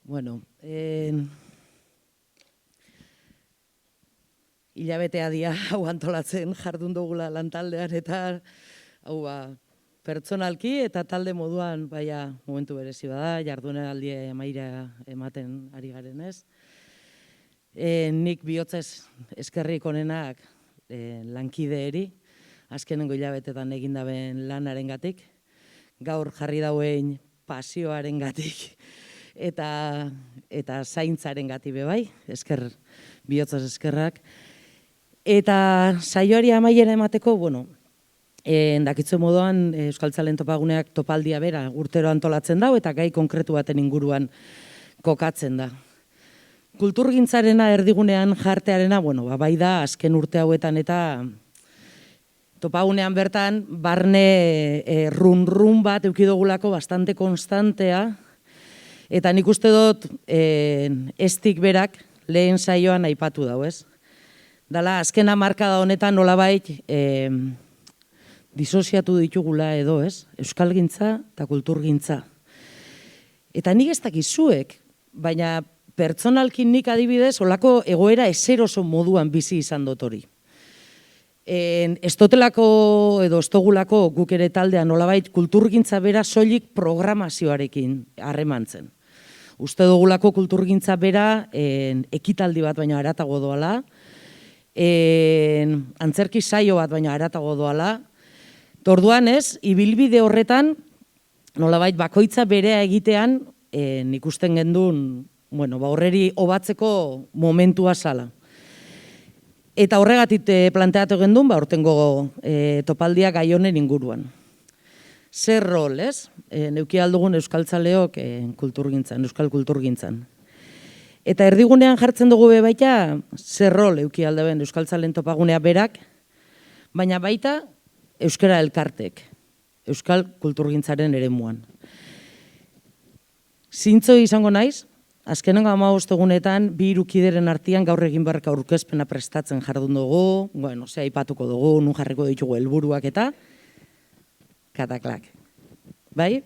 Bueno, hilabetea dia hau antolatzen jardun dugula lantaldean eta hau pertsonalki eta talde moduan baina momentu berezi bada, jardunaldi amaira ematen ari garen ez. Nik bihotzez eskerrik onenak lankideeri, azkenengo hilabetetan egindaben lanarengatik, gaur jarri dauen pasioarengatik eta zaintzarengatik bebai, esker bihotzez eskerrak. Eta saioari amaiera emateko, dakitzu moduan Euskaltzalen Topaguneak topaldia bera urtero antolatzen dau eta gai konkretu baten inguruan kokatzen da. Kulturgintzarena erdigunean jartearena, bai da azken urte hauetan eta Topagunean bertan barne run bat eukidogulako bastante konstantea eta nik uste dut estik berak lehen saioan aipatu dau, ez? Dala, azken hamarkada honetan nolabait disoziatu ditugula edo, ez? Euskalgintza eta kulturgintza. Eta nik ez dakizuek, baina pertsonalkin nik adibidez, olako egoera ezeroso moduan bizi izan dut hori. Ez dotelako edo ez dogulako guk ere taldean nolabait kulturgintza bera soilik programazioarekin harremantzen. Uste dugulako kulturgintza bera ekitaldi bat baina haratago doala, antzerki saio bat baina haratago doala. Orduan ez, ibilbide horretan nolabait bakoitza berea egitean ikusten gendun, horreri hobatzeko momentua zala. Eta horregatik planteatu gendun, hortengo topaldiak gai honen inguruan. Zer rol, ez? Neuki aldugun euskaltzaleok kulturgintzan, euskal kulturgintzan. Eta erdigunean jartzen dugu baita, zer rol euki aldeben Euskaltzalen Topagunea berak, baina baita euskara elkartek, euskal kulturgintzaren eremuan. Zintzo izango naiz, azkenengo 15 egunetan, bi hirukideren artean gaur egin beharreko aurkezpena prestatzen jardun dugu, ze aipatuko dugu, nun jarriko ditugu helburuak eta kataklak. Bai?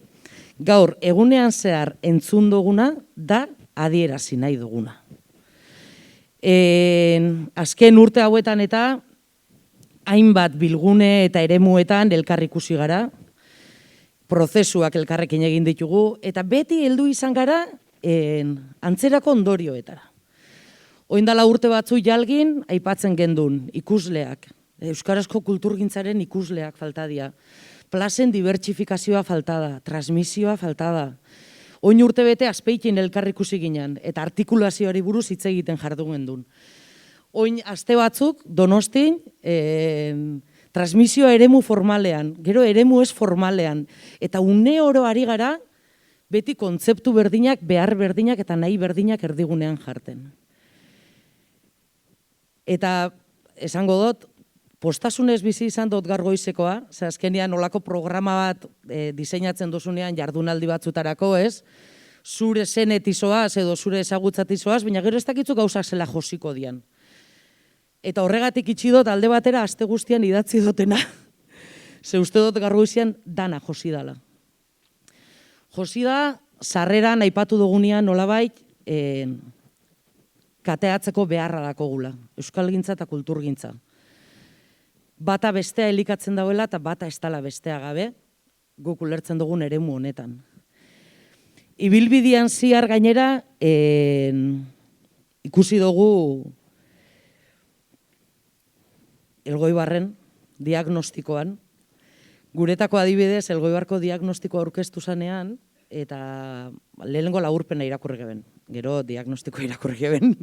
Gaur, egunean zehar entzun duguna da adierazi nahi duguna. Azken urte hauetan eta hainbat bilgune eta eremuetan elkar ikusi gara, prozesuak elkarrekin egin ditugu, eta beti heldu izan gara antzerako ondorioetara. Oindala urte batzu jalgin, aipatzen gendun ikusleak, euskarazko kulturgintzaren ikusleak falta dira, plazen dibertsifikazioa falta da, transmisioa falta da. Oin urte bete azpeikin elkar ikusi ginen, eta artikulazioari buruz hitz egiten jardu gendun. Oin aste batzuk, Donostin, transmisioa eremu formalean, gero eremu ez formalean, eta une oro ari gara, beti kontzeptu berdinak, behar berdinak eta nahi berdinak erdigunean jarten. Eta esango dut, postasunez bizi izan dut gaur goizekoa, ze azkenean olako programa bat diseinatzen duzunean jardunaldi batzutarako, ez? Zure zenetizoaz edo zure ezagutzatizoaz, baina gero ez dakitzu gauzak zela josiko dian. Eta horregatik itxi dut alde batera aste guztian idatzi dutena. Ze uste dut gaur goizean dana josi dala. Josi da, sarreran aipatu dugunean nolabait kateatzeko beharra dakogula. Euskalgintza eta kulturgintza. Bata bestea elikatzen dauela eta bata ez dela bestea gabe, guk ulertzen dugun eremu honetan. Ibilbidean zihar gainera, ikusi dugu Elgoibarren diagnostikoan, guretako adibidez Elgoibarko diagnostikoa aurkeztu zanean, eta lehenengo laburpena irakurri geben, gero diagnostikoa irakurri geben.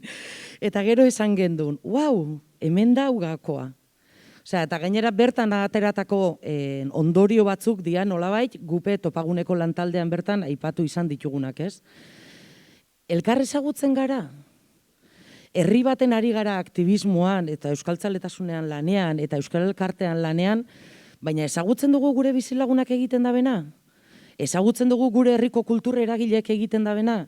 Eta gero esan gendun, hemen da ugakoa. Eta gainera bertan ateratako ondorio batzuk dira nolabait gupe Topaguneko lantaldean bertan aipatu izan ditugunak, ez? Elkar ezagutzen gara? Herri baten ari gara aktivismoan eta euskaltzaletasunean lanean eta euskal elkartean lanean, baina ezagutzen dugu gure bizilagunak egiten dabena? Ezagutzen dugu gure herriko kultur eragileek egiten dabena?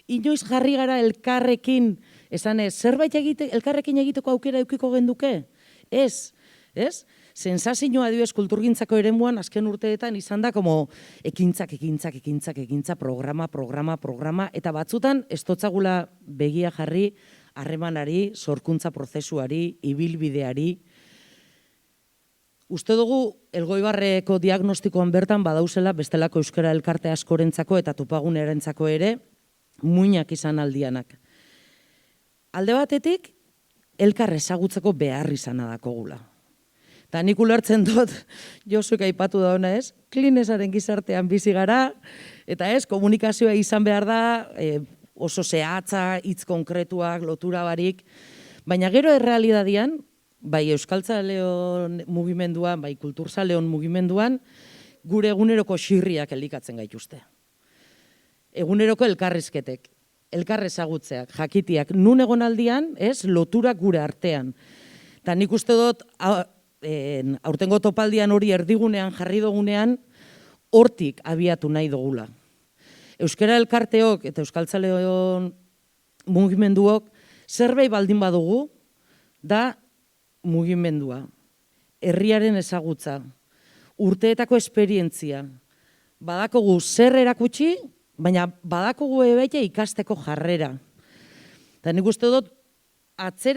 Inoiz jarri gara elkarrekin, zerbait elkarrekin egiteko aukera eukiko genduke? Ez. sensazioa adibidez kulturgintzako eremuan azken urteetan izan da como ekintza, programa, eta batzutan ez dotzagula begia jarri harremanari, sorkuntza prozesuari, ibilbideari. Uste dugu Elgoibarreko diagnostikoan bertan badauzela bestelako euskara elkarte askorentzako eta topagunerentzako ere muinak izan aldianak. Alde batetik, elkar ezagutzeko behar izana dakogula. Eta nik ulertzen dut, Josuek aipatu dauna ez, Klinesaren gizartean bizi gara, eta ez, komunikazioa izan behar da, oso zehatza, hitz konkretuak, lotura barik, baina gero errealidadian, bai Euskaltzaleon mugimenduan, bai Kulturzaleon mugimenduan, gure eguneroko xirriak elikatzen gaituzte. Eguneroko elkarrizketek, elkar ezagutzeak, jakitiak, nun egon aldian, ez, loturak gure artean. Eta nik uste dut, aurtengo topaldian hori erdigunean jarri dugunean, hortik abiatu nahi dugula. Euskara elkarteok eta Euskaltzaleon mugimenduok zerbait baldin badugu, da mugimendua, herriaren ezagutza, urteetako esperientzia, badakogu zer erakutsi, baina badakogu ebeite ikasteko jarrera. Eta nik uste dut,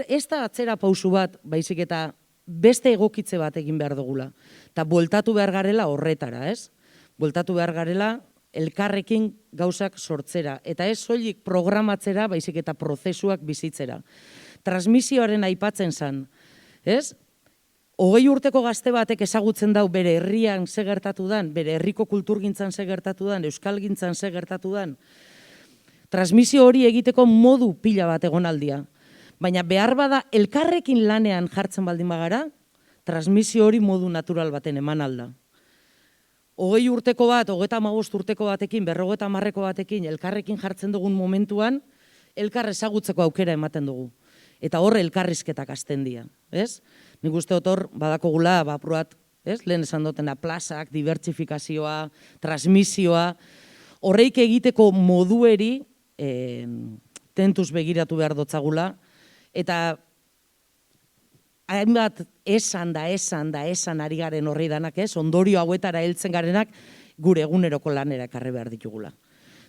ez da atzera pausu bat, baizik eta beste egokitze bat egin behar dugula. Eta bueltatu behar garela horretara, ez? Bueltatu behar garela elkarrekin gauzak sortzera. Eta ez soilik programatzera, baizik eta prozesuak bizitzera. Transmisioaren aipatzen zen, ez? 20 urteko gazte batek ezagutzen dau bere herrian ze gertatu dan, bere herriko kulturgintzan ze gertatu dan, euskalgintzan ze gertatu dan. Transmisio hori egiteko modu pila bat egon aldia. Baina behar bada elkarrekin lanean jartzen baldin bagara, transmisio hori modu natural baten eman alda. 20 urteko bat, 35 urteko batekin, 50 batekin, elkarrekin jartzen dugun momentuan, elkar ezagutzeko aukera ematen dugu. Eta hor elkarrizketak hasten dira, ez? Nik uste dut hor badakogula, apurat, lehen esan dutena, plazak, dibertsifikazioa, transmisioa, horreik egiteko modueri tentuz begiratu behar dotzagula, eta hainbat esan ari garen horri danak, ondorio hauetara heltzen garenak gure eguneroko lanera ekarri behar ditugula.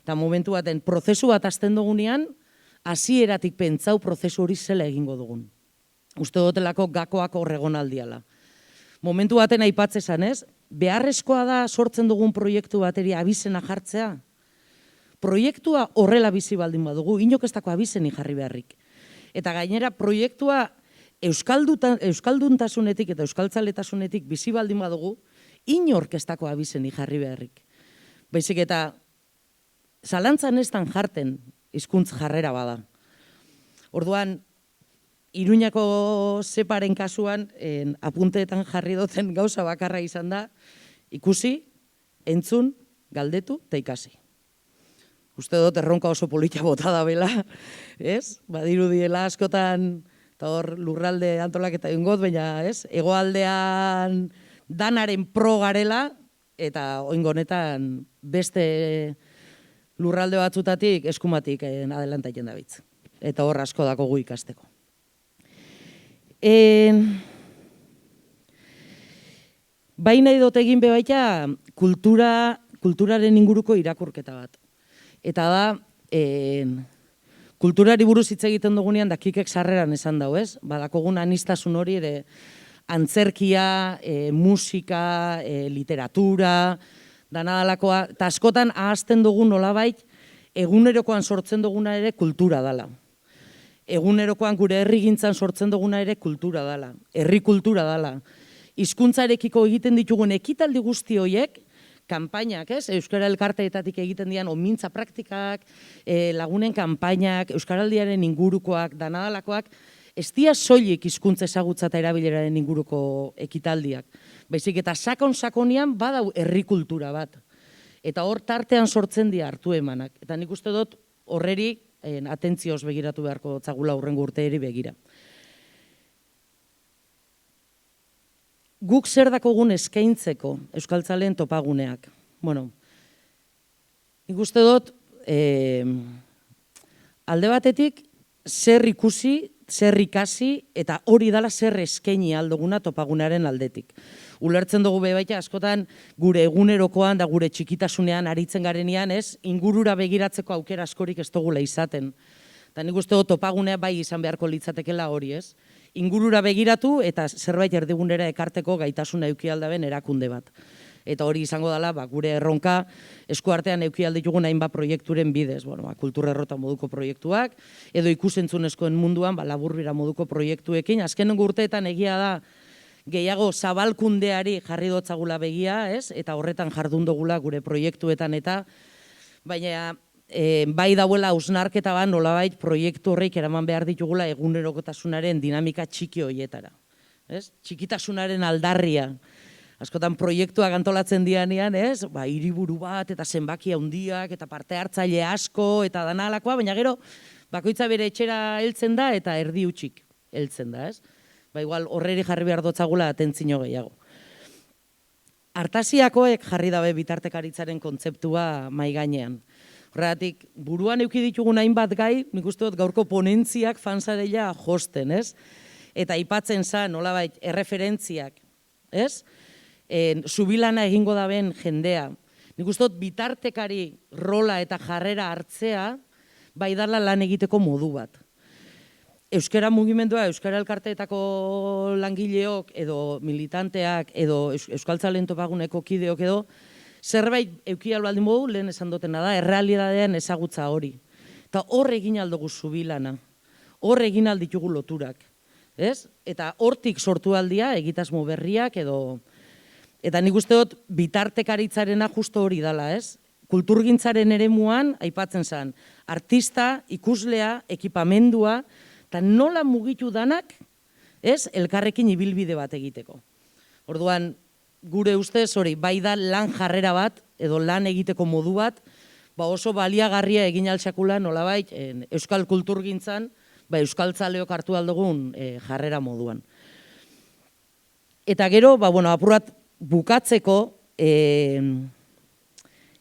Eta momentu baten, prozesu bat hasten dugunean, hasieratik pentsau prozesu hori zela egingo dugun. Uste dutelako gakoak horregon aldiala. Momentu baten aipatzezan ez, beharrezkoa da sortzen dugun proiektu bateri abizena jartzea. Proiektua horrela bizi baldin badugu, inok ez dako abizeni jarri beharrik. Eta gainera proiektua euskalduntasunetik eta euskaltzaletasunetik bizi baldin badugu, inork ez dako abizeni jarri beharrik. Baizik eta zalantzan ez dan jarten hizkuntz jarrera bada. Orduan, Iruñako zeparen kasuan, apunteetan jarri duten gauza bakarra izan da, ikusi, entzun, galdetu eta ikasi. Uste dut erronka oso polita bota da bela, ez? Badiru diela askotan, eta hor lurralde antolaketa ingot, baina ez? Hegoaldean danaren pro garela, eta oingonetan beste lurralde batzutatik eskumatik adelantatzen da bitz. Eta hor asko dako gu ikasteko. Bai nahi dut egin bebaita kulturaren inguruko irakurketa bat. Eta da, kulturari buruz hitz egiten dugunean dakikek sarreran esan dau, ez? Badakogun aniztasun hori ere antzerkia, musika, literatura, danadalakoa, eta askotan ahazten dugun nolabait egunerokoan sortzen duguna ere kultura dala. Egunerokoan gure herrigintzan sortzen duguna ere kultura dala, herri kultura dala. Hizkuntzarekiko egiten ditugun ekitaldi guzti horiek, kanpainak, ez? Euskara elkarteetatik egiten dian omintza praktikak, lagunen kanpainak, euskaraldiaren ingurukoak, danadalakoak, ez dira soilik hizkuntza ezagutza eta erabileraren inguruko ekitaldiak. Baizik eta sakon-sakonian badau herri kultura bat. Eta hor tartean sortzen dira hartu emanak. Eta nik uste dut horreri atentzioz begiratu beharko zagula hurrengo urteeri begira. Guk zer dakogun eskaintzeko euskaltzaleen topaguneak. Bueno, nik uste dut alde batetik zer ikusi zer ikasi eta hori dala zer eskaini alduguna topagunaren aldetik. Ulertzen dugu baita askotan gure egunerokoan da gure txikitasunean aritzen garenean, ez, ingurura begiratzeko aukera askorik ez dugula izaten. Eta nik uste dut topagunea bai izan beharko litzatekela hori, ez? Ingurura begiratu eta zerbait erdigunera ekarteko gaitasuna eduki aldaben erakunde bat. Eta hori izango dela, gure erronka eskuartean eduki alditugun hainbat proiekturen bidez, kultura errota moduko proiektuak, edo ikusentzunezkoen munduan laburbira moduko proiektuekin. Azkenengo urteetan egia da gehiago zabalkundeari jarri dotzagula begia, ez? Eta horretan jardun dugula gure proiektuetan eta, baina bai dauela hausnarketa bat nolabait proiektu horreik eraman behar ditugula egunerokotasunaren dinamika txiki horietara. Txikitasunaren aldarria. Askotan proiektuak antolatzen dianean, ez? Hiriburu bat eta zenbaki handiak eta parte hartzaile asko eta danalakoa, baina gero bakoitza bere etxera heltzen da eta erdi hutsik heltzen da, ez? Igual horreri jarri behar dotzagula atentzio gehiago. Artasiakoek jarri dabe bitartekaritzaren kontzeptua mahai gainean. Horregatik, buruan eduki ditugun hainbat gai, nik uste dut gaurko ponentziak fansareia josten, ez? Eta aipatzen za, nolabait, erreferentziak, ez? Zubilana egingo daben jendea. Nik uste dut bitartekari rola eta jarrera hartzea, bai dala lan egiteko modu bat. Euskara mugimendua, Euskara elkarteetako langileok, edo militanteak, edo Euskaltzaleen topaguneko kideok edo, zerbait euki albaldin modu, lehen esan dutena da, errealidadean ezagutza hori. Eta hor egin aldugu zubilana, hor egin alditugu loturak. Eta hortik sortu aldia egitasmo berriak edo... Eta nik uste dut bitartekaritzarena justo hori dala, ez? Kulturgintzaren eremuan, aipatzen zen, artista, ikuslea, ekipamendua, eta nola mugitu danak, ez, elkarrekin ibilbide bat egiteko. Orduan, gure ustez hori, bai da lan jarrera bat, edo lan egiteko modu bat, oso baliagarria egin altsakula nolabait euskal kulturgintzan, euskaltzaleok hartu aldugun jarrera moduan. Eta gero, apurat bukatzeko,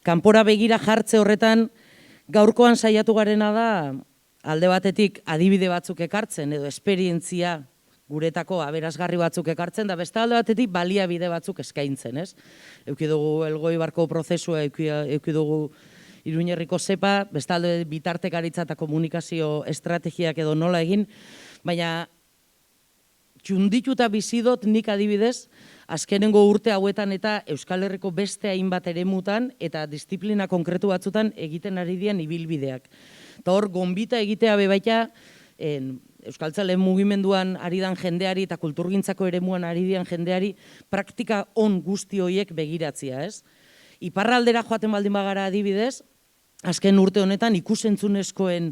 kanpora begira jartze horretan, gaurkoan saiatu garena da, alde batetik adibide batzuk ekartzen, edo esperientzia guretako aberasgarri batzuk ekartzen, da beste alde batetik baliabide batzuk eskaintzen, ez? Euki dugu Elgoibarko prozesua, euki dugu Iruñerriko zepa, beste alde bitartekaritza eta komunikazio estrategiak edo nola egin, baina txundituta bizidot nik adibidez, azkenengo urte hauetan eta Euskal Herriko beste hainbat eremutan eta disiplina konkretu batzutan egiten ari dian ibilbideak. Eta hor, gonbita egitea bebaita, Euskaltzaleen mugimenduan ari dan jendeari eta kulturgintzako eremuan ari dian jendeari praktika on guzti horiek begiratzia, ez? Iparraldera joaten baldin bagara adibidez, azken urte honetan ikusentzunezkoen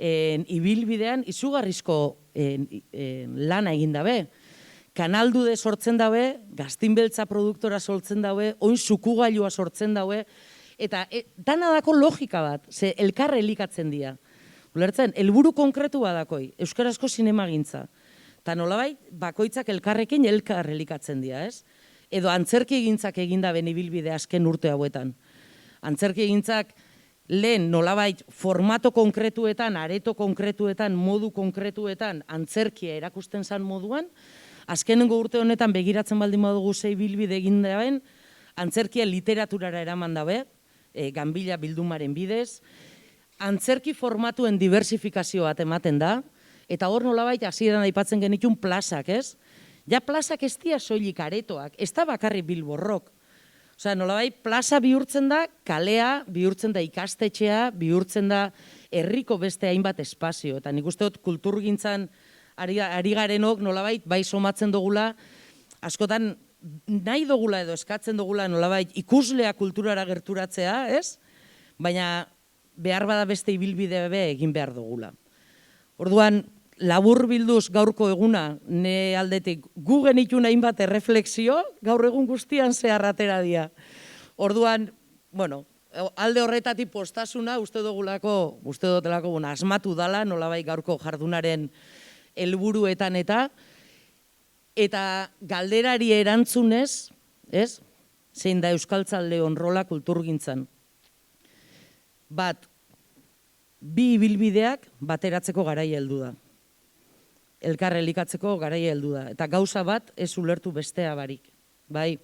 ibilbidean izugarrizko lana egin dabe. Kanaldude sortzen dabe, gaztinbeltza produktora sortzen dabe, oin zukugailua sortzen dabe, eta dana dako logika bat, ze elkar elikatzen dira. Ulertzen, helburu konkretu badakoi, euskarazko sinemagintza. Eta nolabait, bakoitzak elkarrekin elkar elikatzen dira, ez? Edo antzerki egintzak eginda benibilbide azken urte hauetan. Antzerki egintzak lehen nolabait formato konkretuetan, areto konkretuetan, modu konkretuetan antzerkia erakusten zan moduan, azkenengo urte honetan begiratzen baldin badugu zei bilbide egin daben, antzerkia literaturara eraman dabe, ganbila bildumaren bidez, antzerki formatuen diversifikazio bat ematen da, eta hor nolabait hasieran aipatzen genitun plazak, ez? Ja plazak ez dira soilik aretoak, ez da bakarri Bilborrok. Osea, nolabait plaza bihurtzen da, kalea, bihurtzen da ikastetxea, bihurtzen da herriko beste hainbat espazio. Eta nik uste dut kulturgintzan ari garenok nolabait bai somatzen dugula, askotan nahi dugula edo eskatzen dugula nolabait ikuslea kulturara gerturatzea, ez? Baina behar bada beste ibilbide be egin behar dugula. Orduan, labur bilduz gaurko eguna, ne aldetik gu genitun hainbat erreflexio, gaur egun guztian zehar atera dira. Orduan, alde horretatik postasuna, uste dutelako asmatu dala, nolabait gaurko jardunaren helburuetan eta galderari erantzunez, ez? Zein da euskaltzaleon rola kulturgintzan. Bat, bi ibilbideak bateratzeko garaia heldu da. elkar elikatzeko garaia heldu da. Eta gauza bat ez ulertu bestea barik. Bai?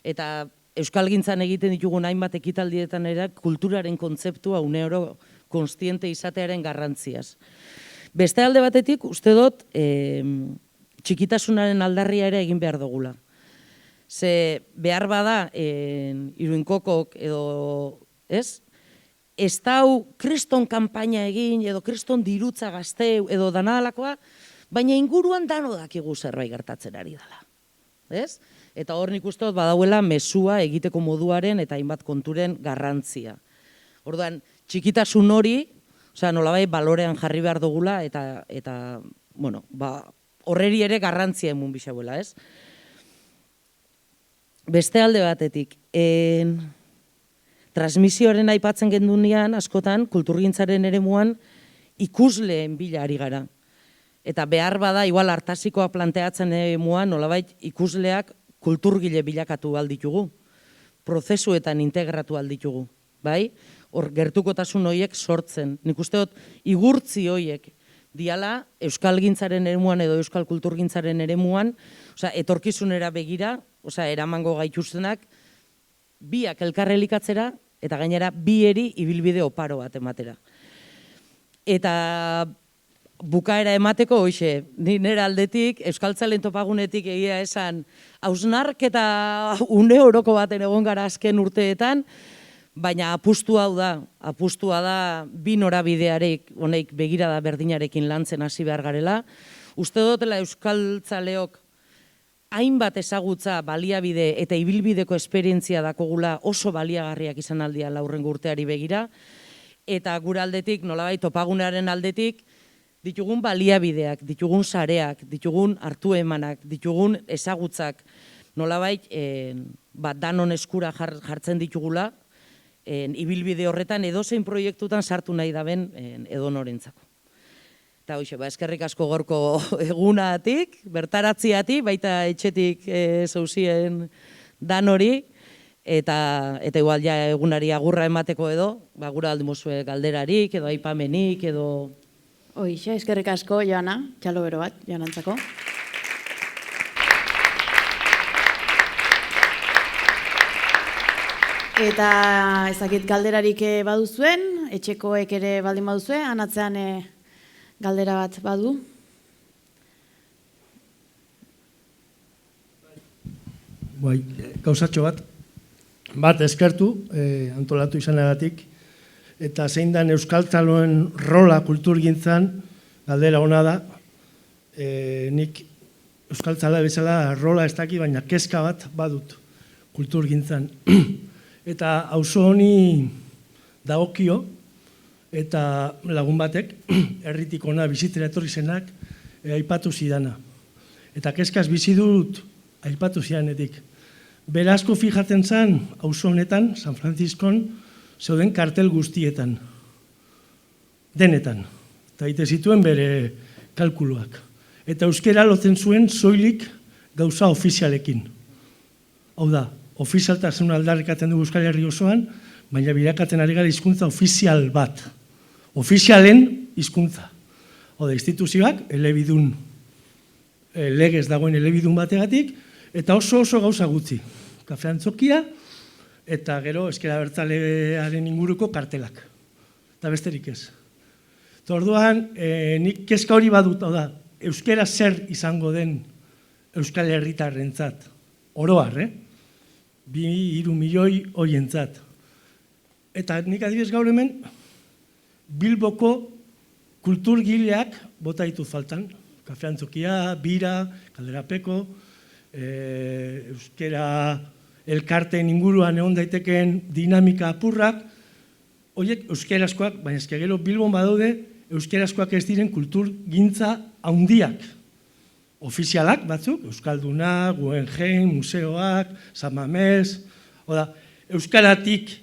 Eta euskalgintzan egiten ditugun hainbat ekitaldietan ere kulturaren kontzeptua uneoro konstiente izatearen garrantziaz. Beste alde batetik, uste dut, txikitasunaren aldarria ere egin behar dugula. Ze behar bada, Iruinkokok edo, ez? Ez dau kriston kanpaina egin, edo kriston dirutza gazteu, edo danadalakoa, baina inguruan dano dakigu zerbait gertatzen ari dela. Ez? Eta hor nik uste dut badauela mezua egiteko moduaren eta hainbat konturen garrantzia. Orduan, txikitasun hori, nolabait balorean jarri behar dugula eta bueno, horreri ere garrantzia emun bisauela, ez? Beste alde batetik, transmisioaren aipatzen gendunean, askotan, kulturgintzaren eremuan ikusleen bila ari gara. Eta behar bada, igual hartasikoa planteatzen eremuan, nolabait ikusleak kulturgile bilakatu alditugu, prozesuetan integratu alditugu, bai? Hor, gertukotasun horiek sortzen. Nik uste dut, igurtzi horiek diala euskalgintzaren eremuan edo euskal kulturgintzaren eremuan, etorkizunera begira, eramango gaituztenak, biak elkarrelikatzera, eta gainera bieri ibilbide oparo bat ematera. Eta bukaera emateko, hoxe, nire aldetik, Euskaltzalen topagunetik egia esan, hausnarketa une oroko baten egon gara azken urteetan, baina apustua da bi norabidearek, honeik begirada berdinarekin lantzen hasi behar garela. Uste dutela Euskaltzaleok hainbat ezagutza, baliabide eta ibilbideko esperientzia dakogula oso baliagarriak izan aldia laurrengo urteari begira, eta gure aldetik, nolabait topagunearen aldetik, ditugun baliabideak, ditugun sareak, ditugun hartu emanak, ditugun ezagutzak, nolabait danon eskura jartzen ditugula, ibilbide horretan edozein proiektutan sartu nahi daben edonorentzako. Eta hoxe, eskerrik asko gorko egunatik, bertaratziatik, baita etxetik zauzien danori, eta igual ja egunari agurra emateko edo, gura aldimozue galderarik, edo aipamenik, edo... Hoxe, eskerrik asko, Joana, txalo bero bat, Joanantzako. Eta ezakit galderarik baduzuen, etxekoek ere baldin baduzue, anatzean galdera bat badu. Bai, gauzatxo bat eskertu, antolatu izanagatik, eta zein dan euskaltzaloen rola kulturgintzan, galdera ona da, nik euskaltzala bezala rola ez daki, baina kezka bat badut kulturgintzan. Eta auzo honi dagokio, eta lagun batek, herritik ona bizitzera etorri zenak, aipatu zidana. Eta kezkaz bizi dut aipatu zidanetik. Berazko fijatzen zen, auzo honetan, San Franciscon, zeuden kartel guztietan. Denetan. Eta egite zituen bere kalkuluak. Eta euskera lotzen zuen soilik gauza ofizialekin. Hau da, ofizialtasun aldarrikatzen dugu Euskal Herri osoan, baina bilakatzen ari gara hizkuntza ofizial bat. Ofizialen hizkuntza. Hau da, instituzioak, elebidun, legez dagoen elebidun bategatik, eta oso gauza gutxi. Kafe antzokia, eta gero ezker abertzalearen inguruko kartelak. Eta besterik ez. Orduan, nik kezka hori badut, hau da, euskera zer izango den Euskal Herritarrentzat. Oroar, 2-3 milioi horientzat. Eta nik adibidez gaur hemen, Bilboko kulturgileak bota ditut faltan. Kafe antzokia, bira, kalderapeko, euskera elkarteen inguruan egon daiteken dinamika apurrak, horiek euskerazkoak, baina ezke gero Bilbon badaude, euskerazkoak ez diren kulturgintza handiak. Ofizialak batzuk, Euskalduna, Guggenheim, museoak, San Mamés, euskaratik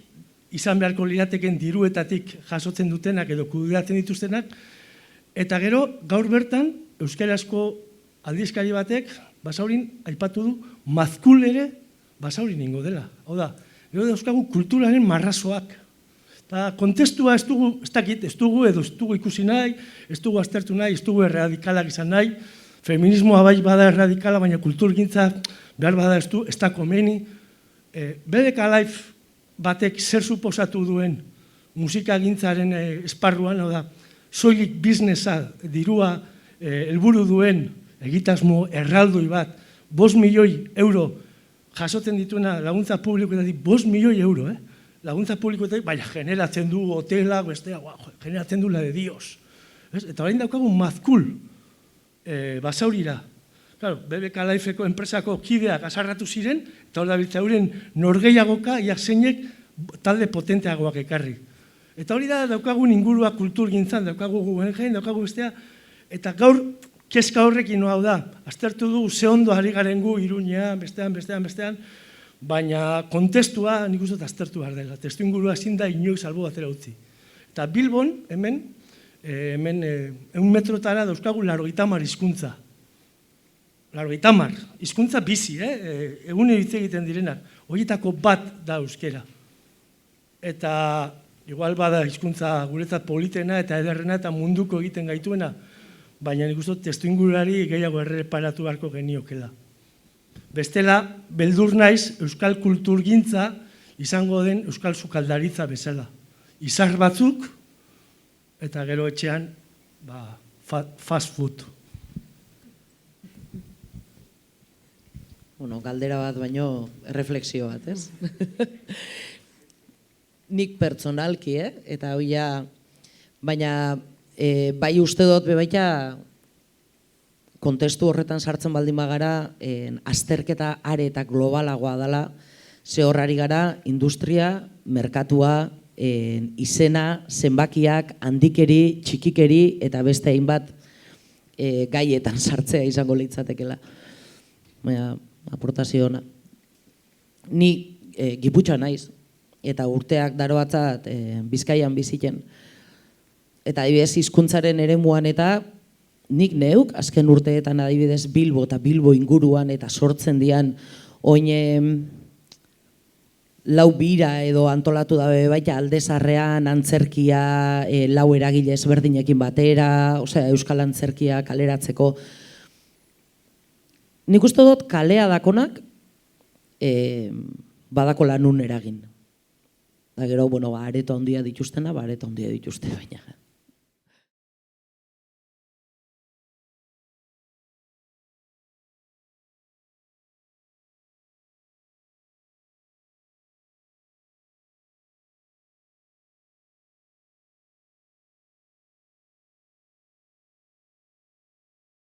izan beharko lirateken diruetatik jasotzen dutenak edo kudeatzen dituztenak, eta gero gaur bertan euskarazko aldizkari batek Basaurin aipatu du Mazkul ere Basaurin ingo dela. Hau da, gero dauzkagu kulturaren marrazoak. Eta kontestua ez dugu ikusi nahi, ez dugu aztertu nahi, ez dugu erradikalak izan nahi, feminismoa bai bada erradikala, baina kulturgintza behar bada ez da komeni. BDK Life batek zer suposatu duen musikagintzaren esparruan, hau da, soilik biznesa, dirua, helburu duen egitasmo erraldoi bat, 5 milioi euro jasotzen dituena laguntza publikoetatik, 5 milioi euro, laguntza publikoetatik, baina generatzen du hotelak, bestea, generatzen du la de Dios. Eta orain daukagu mazkul basaurira. Claro, BBK Lifeko enpresako kideak azarratu ziren, eta hori dabiltza euren norgeiagoka, iak zeinek talde potenteagoak ekarri. Eta hori da daukagun ingurua kulturgintzan, daukagu Guggenheim, daukagu bestea, eta gaur kezka horrekin hau da, aztertu du ze ondo ari garen gu Iruñean, bestean, baina kontestua nik uste aztertu behar dela, testu ingurua ezin da inoiz albo batera utzi. Eta Bilbon, hemen 100 metrotara dauzkagu 80 hizkuntza. 80, hizkuntza bizi, egun hitz egiten direnak, horietako bat da euskera. Eta igual bada hizkuntza guretzat politena eta ederrena eta munduko egiten gaituena, baina nik uste testu ingurari gehiago erreparatu beharko geniokela. Bestela, beldur naiz euskal kulturgintza izango den euskal sukaldaritza bezala. Izar batzuk eta gero etxean fast food. Bueno, galdera bat baino erreflexio bat, ez? Nik pertsonalki, eta hoia, baina bai uste dut bebaita kontestu horretan sartzen baldin bagara, azterketa are eta globalagoa dela, ze horrari gara industria, merkatua, izena, zenbakiak, handikeri, txikikeri eta beste hainbat gaietan sartzea izango litzatekela. Baina, aportazio ona. Ni Giputxa naiz, eta urteak daroatzat Bizkaian biziken. Eta adibidez hizkuntzaren eremuan eta nik neuk, azken urteetan adibidez Bilbo eta Bilbo inguruan eta sortzen dian oin lau bira edo antolatu dabe baita Aldezarrean antzerkia lau eragile ezberdinekin batera, osea euskal antzerkia kaleratzeko. Nik uste dut kalea dakonak badako lanun eragin. Da gero, areto handia dituztena, areto handia dituzte baina.